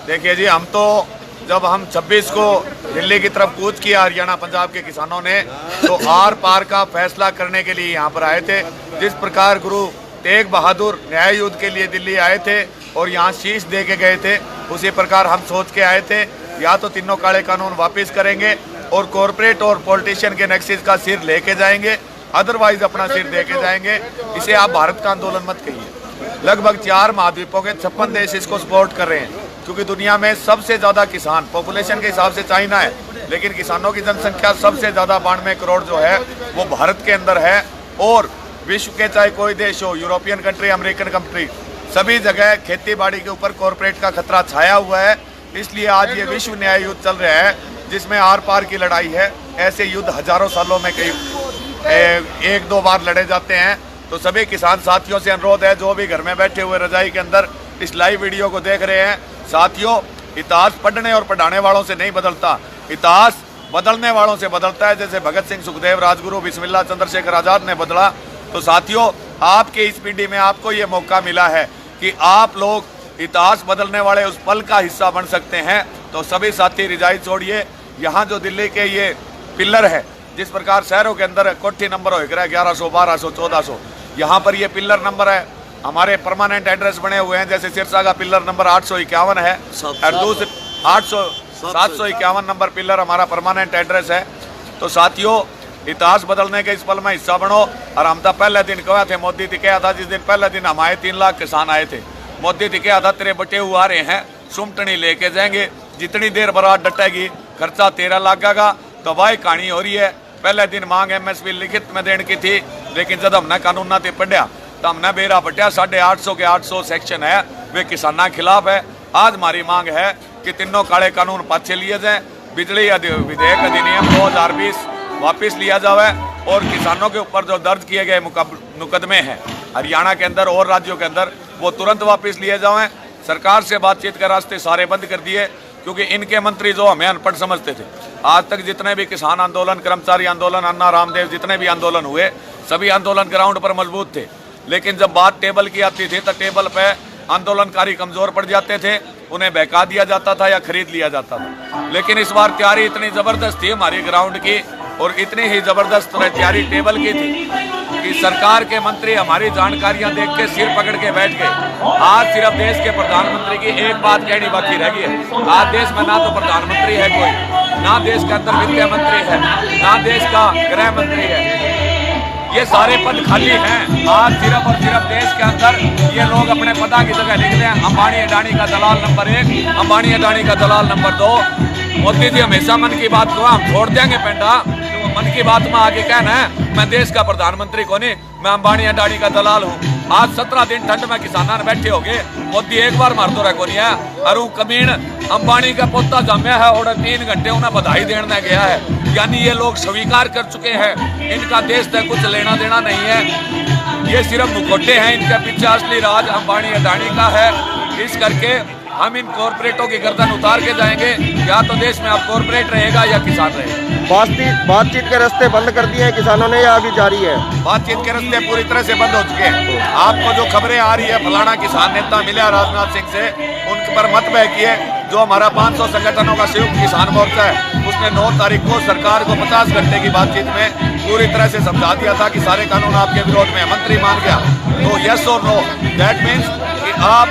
देखिए जी, जब हम 26 को दिल्ली की तरफ कूच किया हरियाणा पंजाब के किसानों ने, तो आर पार का फैसला करने के लिए यहाँ पर आए थे। जिस प्रकार गुरु तेग बहादुर न्याय युद्ध के लिए दिल्ली आए थे और यहाँ शीश दे के गए थे, उसी प्रकार हम सोच के आए थे, या तो तीनों काले कानून वापस करेंगे और कॉरपोरेट और पॉलिटिशियन के नेक्सस का सिर लेके जाएंगे, अदरवाइज अपना सिर दे के जाएंगे। इसे आप भारत का आंदोलन मत कहिए। लगभग 4 महाद्वीपों के 56 देश इसको सपोर्ट कर रहे हैं, क्योंकि दुनिया में सबसे ज्यादा किसान, पॉपुलेशन के हिसाब से चाइना है, लेकिन किसानों की जनसंख्या सबसे ज्यादा 92 करोड़ जो है वो भारत के अंदर है। और विश्व के चाहे कोई देश हो, यूरोपियन कंट्री, अमेरिकन कंट्री, सभी जगह खेती बाड़ी के ऊपर कॉरपोरेट का खतरा छाया हुआ है। इसलिए आज ये विश्व न्याय युद्ध चल रहा है, जिसमें आर पार की लड़ाई है। ऐसे युद्ध हजारों सालों में कई 1-2 बार लड़े जाते हैं। तो सभी किसान साथियों से अनुरोध है, जो भी घर में बैठे हुए रजाई के अंदर इस लाइव वीडियो को देख रहे हैं, साथियों, इतिहास पढ़ने और पढ़ाने वालों से नहीं बदलता, इतिहास बदलने वालों से बदलता है। जैसे भगत सिंह, सुखदेव, राजगुरु, बिस्मिल्लाह चंद्रशेखर आजाद ने बदला, तो साथियों, आपके इस पीढ़ी में आपको ये मौका मिला है कि आप लोग इतिहास बदलने वाले उस पल का हिस्सा बन सकते हैं। तो सभी साथी रिजाई छोड़िए। यहाँ जो दिल्ली के ये पिल्लर है, जिस प्रकार शहरों के अंदर कोठी नंबर हो गया 1100, 1200, 1400, यहाँ पर ये पिल्लर नंबर है, हमारे परमानेंट एड्रेस बने हुए हैं। जैसे सिरसा का पिल्लर नंबर 851 है और दूसरे 751 नंबर पिल्लर हमारा परमानेंट एड्रेस है। तो साथियों, इतिहास बदलने के इस पल में हिस्सा बनो। और हम तो पहले दिन कहा थे, मोदी जी कहा था, जिस दिन पहले दिन हमारे 3 लाख किसान आए थे, मोदी जी कहा था, तेरे बटे हुए आ रहे हैं, सुमटनी लेके जाएंगे, जितनी देर बारात डटेगी खर्चा 13 लाख का। तो वही कहानी हो रही है। पहले दिन मांग MSP लिखित में देने की थी, लेकिन जब हमने कानून ना पढ़ा तो हमने बेरा पटिया 850 के 800 सेक्शन है, वे किसाना खिलाफ है। आज हमारी मांग है कि तीनों काले कानून पाछे लिए जाएं, बिजली विधेयक अधिनियम 2020 वापस लिया जाए और किसानों के ऊपर जो दर्ज किए गए मुकदमे हैं हरियाणा के अंदर और राज्यों के अंदर, वो तुरंत वापस लिए जाएं। सरकार से बातचीत के रास्ते सारे बंद कर दिए, क्योंकि इनके मंत्री जो हमें अनपढ़ समझते थे। आज तक जितने भी किसान आंदोलन, कर्मचारी आंदोलन, अन्ना रामदेव, जितने भी आंदोलन हुए, सभी आंदोलन ग्राउंड पर मजबूत थे। लेकिन जब बात टेबल की आती थी तो टेबल पे आंदोलनकारी कमजोर पड़ जाते थे, उन्हें बहका दिया जाता था या खरीद लिया जाता था। लेकिन इस बार तैयारी इतनी जबरदस्त थी हमारी ग्राउंड की, और इतनी ही जबरदस्त तैयारी टेबल की थी कि सरकार के मंत्री हमारी जानकारियां देख के सिर पकड़ के बैठ गए। आज सिर्फ देश के प्रधानमंत्री की एक बात कहनी बाकी रह गई है। आज देश में ना तो प्रधानमंत्री है कोई, ना देश के अंदर वित्त मंत्री है, ना देश का गृह मंत्री है, ये सारे पद खाली हैं। आज सिर्फ और सिर्फ देश के अंदर ये लोग अपने पदा की जगह लिख लें, अंबानी अडानी का दलाल नंबर 1, अंबानी अडानी का दलाल नंबर 2। मोदी जी हमेशा मन की बात को हम छोड़ देंगे पेंटा, तो मन की बात में आगे कहना है मैं देश का प्रधानमंत्री को नहीं, मैं अंबानी अडानी का दलाल हूँ। आज 17 दिन ठंड में किसाना बैठे हो गए, मोदी एक बार मार तो रखो नहीं है। और कमीन अंबानी का पोता जमया है और 3 घंटे उन्हें बधाई देने गया है। यानी ये लोग स्वीकार कर चुके हैं, इनका देश से कुछ लेना देना नहीं है, ये सिर्फ मुखौटे हैं, इनके पीछे असली राज अंबानी अडानी का है। इस करके हम इन कॉरपोरेटों की गर्दन उतार के जाएंगे, या तो देश में अब कॉरपोरेट रहेगा या किसान रहेगा। बातचीत के रास्ते बंद कर दिए हैं किसानों ने या अभी जारी है? बातचीत के रास्ते पूरी तरह से बंद हो चुके हैं। आपको जो खबरें आ रही है फलाना किसान नेता मिला राजनाथ सिंह से, उनके पर मत बहकिए। जो हमारा 500 संगठनों का संयुक्त किसान मोर्चा है, उसने 9 तारीख को सरकार को 50 घंटे की बातचीत में पूरी तरह से समझा दिया था कि सारे कानून आपके विरोध में। मंत्री मान गया तो यस और नो, दैट मीन्स कि आप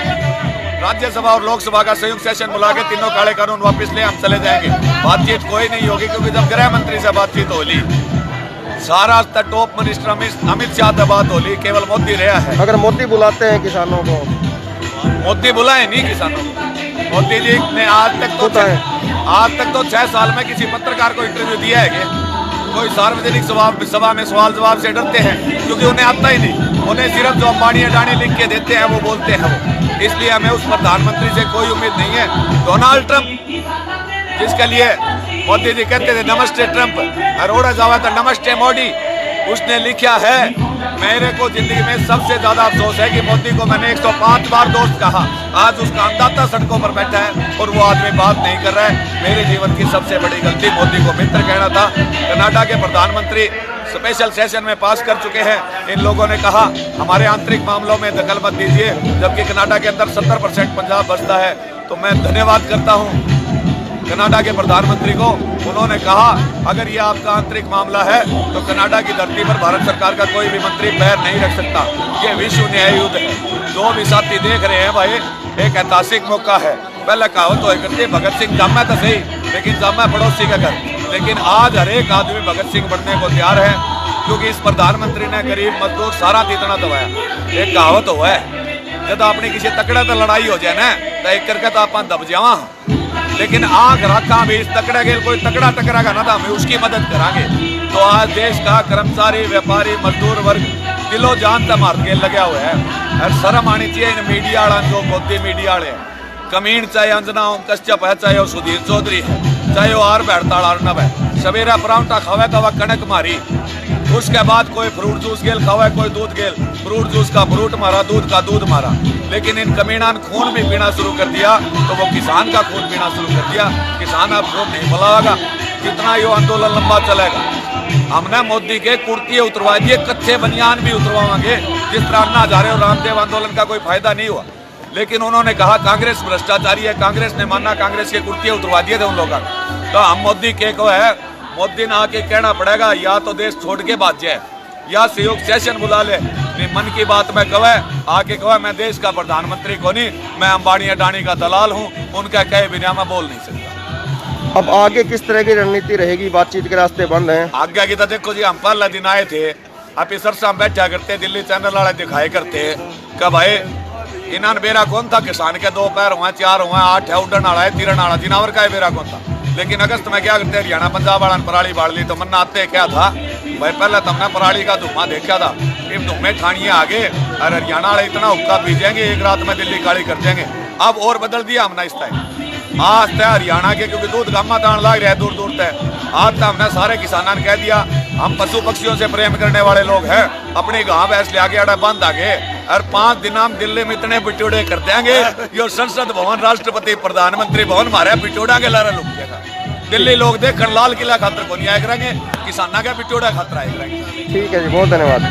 राज्यसभा और लोकसभा का संयुक्त सेशन बुला के तीनों काले कानून वापस ले, हम चले जाएंगे। बातचीत कोई नहीं होगी, क्योंकि जब गृह मंत्री से बातचीत होली, सारा टॉप मिनिस्टर अमित शाह से बात होली, केवल मोदी रहा है। अगर मोदी बुलाते हैं किसानों को? मोदी बुलाए नहीं किसानों को। मोदी जी ने आज तक तो 6 साल में किसी पत्रकार को इंटरव्यू दिया है कि कोई सार्वजनिक सभा में सवाल जवाब से डरते हैं, क्योंकि उन्हें आता ही नहीं। उन्हें सिर्फ जो अंबानी अडानी लिख के देते हैं वो बोलते हैं वो। इसलिए हमें उस प्रधानमंत्री से कोई उम्मीद नहीं है। डोनाल्ड ट्रंप, जिसके लिए मोदी जी कहते थे नमस्ते ट्रंप, अरोड़ा जावा था नमस्ते मोदी, उसने लिखा है, मेरे को जिंदगी में सबसे ज्यादा अफसोस है कि मोदी को मैंने 105 बार दोस्त कहा, आज उसका अंदाता सड़कों पर बैठा है और वो आदमी बात नहीं कर रहा है। मेरे जीवन की सबसे बड़ी गलती मोदी को मित्र कहना था। कनाडा के प्रधानमंत्री स्पेशल सेशन में पास कर चुके हैं। इन लोगों ने कहा हमारे आंतरिक मामलों में दखल मत दीजिए, जबकि कनाडा के अंदर 70% पंजाब बसता है। तो मैं धन्यवाद करता हूँ कनाडा के प्रधानमंत्री को। उन्होंने कहा अगर ये आपका आंतरिक मामला है तो कनाडा की धरती पर भारत सरकार का कोई भी मंत्री पैर नहीं रख सकता। ये विश्व न्याय युद्ध है। जो भी साथी देख रहे हैं भाई, एक ऐतिहासिक मौका है। पहले कहावत तो करते भगत सिंह जामा तो सही, लेकिन जामा पड़ोसी का घर। लेकिन आज हर एक आदमी भगत सिंह बनने को तैयार है, क्योंकि इस प्रधानमंत्री ने गरीब मजदूर सारा इतना दबाया। एक कहावत हुआ है, जब अपनी किसी तकड़े तो लड़ाई हो जाए ना तो एक करके तो आप दब जावा, लेकिन आंख रखा भी इस तकड़े के कोई तकड़ा टकरागा ना तो हमें उसकी मदद करांगे। तो आज देश का कर्मचारी, व्यापारी, मजदूर वर्ग दिलो जान से मार के लगा हुआ है। और शर्म आनी चाहिए इन मीडिया वाला, जो मोदी मीडिया वाले कमीन, चाहे अंजना ओम कश्यप है, चाहे वो सुधीर चौधरी है, चाहे वो आर बैठता अर्नब है। सवेरा परांठा खावे तो वह कणक मारी, उसके बाद कोई फ्रूट जूस गेल खावे, कोई दूध गेल, फ्रूट जूस का फ्रूट मारा, दूध का दूध मारा। लेकिन इन कमीना ने खून भी पीना शुरू कर दिया, तो वो किसान का खून पीना शुरू कर दिया। किसान अब खून नहीं बुलाएगा, कितना ये आंदोलन लंबा चलेगा। हमने मोदी के कुर्ती उतरवा दिए, कच्चे बनियान भी उतरवाएंगे। जिस तरह अन्ना हजारे और रामदेव आंदोलन का कोई फायदा नहीं हुआ, लेकिन उन्होंने कहा कांग्रेस भ्रष्टाचारी है, कांग्रेस ने माना, कांग्रेस के कुर्ती उतरवा दिए थे उन लोगों को। तो हम मोदी के को है, मोदी ने आके कहना पड़ेगा या तो देश छोड़ के भाग जाए या संयुक्त सेशन बुला ले। मन की बात में कहे, आके कहे मैं देश का प्रधानमंत्री को नहीं, मैं अंबानी अडानी का दलाल हूँ, उनका कहे बिना मैं बोल नहीं सकता। अब आगे किस तरह की रणनीति रहेगी? बातचीत के रास्ते बंद हैं। आगे की तो देखो जी, हम पहले दिन आए थे, आप इस सरसा में बैठा करते, दिल्ली चैनल वाले दिखाए करते कि भाई इन्होंने बेरा कौन था, किसान के 2 पैर हुए, 4 हुए, 8 है, उड़न वाला है, तीरन वाला, जिनावर का है बेरा कौन था। लेकिन अगस्त में क्या करते, हरियाणा पंजाब वाला पराली बाढ़ ली, तो मन आते क्या था भाई, पहले तो हमने पराली का धुआं देखा था, इन धुएं ठानियां आगे और हरियाणा वाले इतना हुक्का पी जाएंगे, एक रात में दिल्ली काली कर देंगे। अब और बदल दिया हमने इस टाइम, आज तय हरियाणा के, क्योंकि दूध गामा तान लग रहा है दूर दूर तक। आज तक हमने सारे किसानों ने कह दिया हम पशु पक्षियों से प्रेम करने वाले लोग हैं, अपनी गांव भैंस ले आगे आड़ा बंद आगे, और 5 दिन हम दिल्ली में इतने बिटोड़े कर देंगे, यो संसद भवन, राष्ट्रपति प्रधानमंत्री भवन मारे बिटोड़ा के लारा लुक जाएगा। दिल्ली लोग देख लाल किला खातर को नहीं आए करेंगे, किसाना का बिटोड़ा खातर आए करेंगे। ठीक है जी, बहुत धन्यवाद।